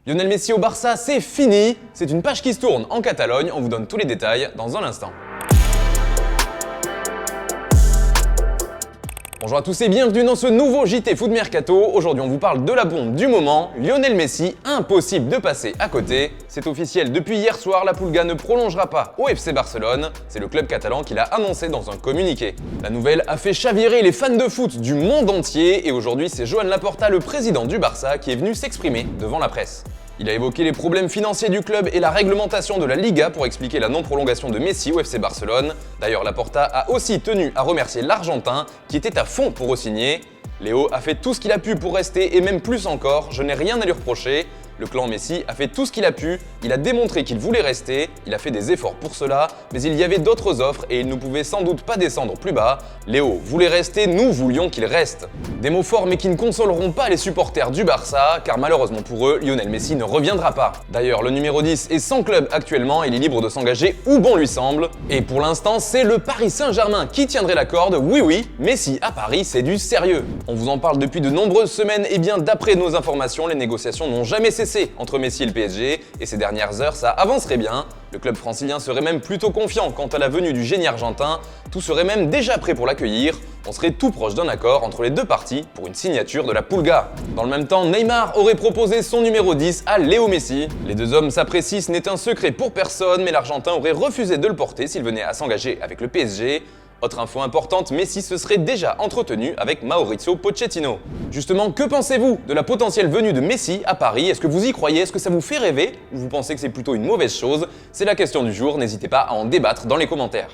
Lionel Messi au Barça, c'est fini. C'est une page qui se tourne en Catalogne. On vous donne tous les détails dans un instant. Bonjour à tous et bienvenue dans ce nouveau JT Foot Mercato. Aujourd'hui on vous parle de la bombe du moment, Lionel Messi, impossible de passer à côté. C'est officiel, depuis hier soir, la Pulga ne prolongera pas au FC Barcelone. C'est le club catalan qui l'a annoncé dans un communiqué. La nouvelle a fait chavirer les fans de foot du monde entier et aujourd'hui c'est Joan Laporta, le président du Barça, qui est venu s'exprimer devant la presse. Il a évoqué les problèmes financiers du club et la réglementation de la Liga pour expliquer la non-prolongation de Messi au FC Barcelone. D'ailleurs, Laporta a aussi tenu à remercier l'Argentin qui était à fond pour re-signer. Léo a fait tout ce qu'il a pu pour rester et même plus encore, je n'ai rien à lui reprocher. Le clan Messi a fait tout ce qu'il a pu, il a démontré qu'il voulait rester, il a fait des efforts pour cela, mais il y avait d'autres offres et il ne pouvait sans doute pas descendre plus bas. Léo voulait rester, nous voulions qu'il reste. Des mots forts mais qui ne consoleront pas les supporters du Barça, car malheureusement pour eux, Lionel Messi ne reviendra pas. D'ailleurs, le numéro 10 est sans club actuellement, il est libre de s'engager où bon lui semble. Et pour l'instant, c'est le Paris Saint-Germain qui tiendrait la corde, oui, Messi à Paris, c'est du sérieux. On vous en parle depuis de nombreuses semaines et bien d'après nos informations, les négociations n'ont jamais cessé entre Messi et le PSG, et ces dernières heures, ça avancerait bien. Le club francilien serait même plutôt confiant quant à la venue du génie argentin, tout serait même déjà prêt pour l'accueillir. On serait tout proche d'un accord entre les deux parties pour une signature de la Pulga. Dans le même temps, Neymar aurait proposé son numéro 10 à Léo Messi. Les deux hommes s'apprécient, ce n'est un secret pour personne, mais l'Argentin aurait refusé de le porter s'il venait à s'engager avec le PSG. Autre info importante, Messi se serait déjà entretenu avec Mauricio Pochettino. Justement, que pensez-vous de la potentielle venue de Messi à Paris? Est-ce que vous y croyez? Est-ce que ça vous fait rêver? Ou vous pensez que c'est plutôt une mauvaise chose? C'est la question du jour, n'hésitez pas à en débattre dans les commentaires.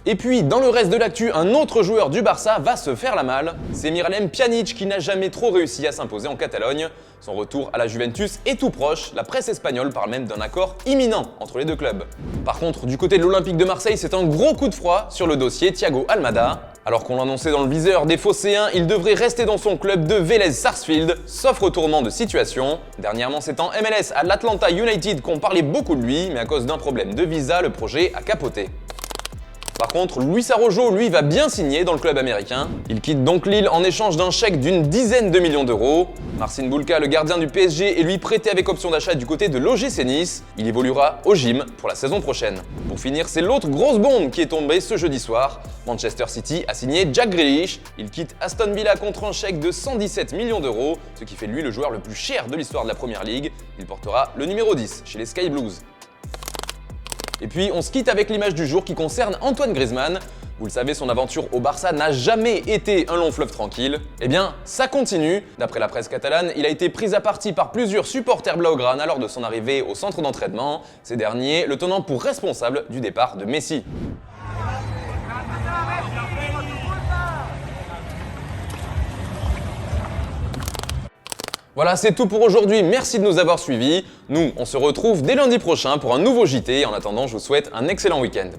Et puis, dans le reste de l'actu, un autre joueur du Barça va se faire la malle. C'est Miralem Pjanic qui n'a jamais trop réussi à s'imposer en Catalogne. Son retour à la Juventus est tout proche, la presse espagnole parle même d'un accord imminent entre les deux clubs. Par contre, du côté de l'Olympique de Marseille, c'est un gros coup de froid sur le dossier Thiago Almada. Alors qu'on l'annonçait dans le viseur des Phocéens, il devrait rester dans son club de Vélez Sarsfield, sauf retournement de situation. Dernièrement, c'est en MLS à l'Atlanta United qu'on parlait beaucoup de lui, mais à cause d'un problème de visa, le projet a capoté. Par contre, Luis Araujo, lui, va bien signer dans le club américain. Il quitte donc Lille en échange d'un chèque d'une dizaine de millions d'euros. Marcin Bulka, le gardien du PSG, est lui prêté avec option d'achat du côté de l'OGC Nice. Il évoluera au gym pour la saison prochaine. Pour finir, c'est l'autre grosse bombe qui est tombée ce jeudi soir. Manchester City a signé Jack Grealish. Il quitte Aston Villa contre un chèque de 117 millions d'euros, ce qui fait de lui le joueur le plus cher de l'histoire de la Première Ligue. Il portera le numéro 10 chez les Sky Blues. Et puis on se quitte avec l'image du jour qui concerne Antoine Griezmann. Vous le savez, son aventure au Barça n'a jamais été un long fleuve tranquille. Eh bien, ça continue. D'après la presse catalane, il a été pris à partie par plusieurs supporters blaugrana lors de son arrivée au centre d'entraînement. Ces derniers le tenant pour responsable du départ de Messi. Voilà, c'est tout pour aujourd'hui. Merci de nous avoir suivis. Nous, on se retrouve dès lundi prochain pour un nouveau JT. En attendant, je vous souhaite un excellent week-end.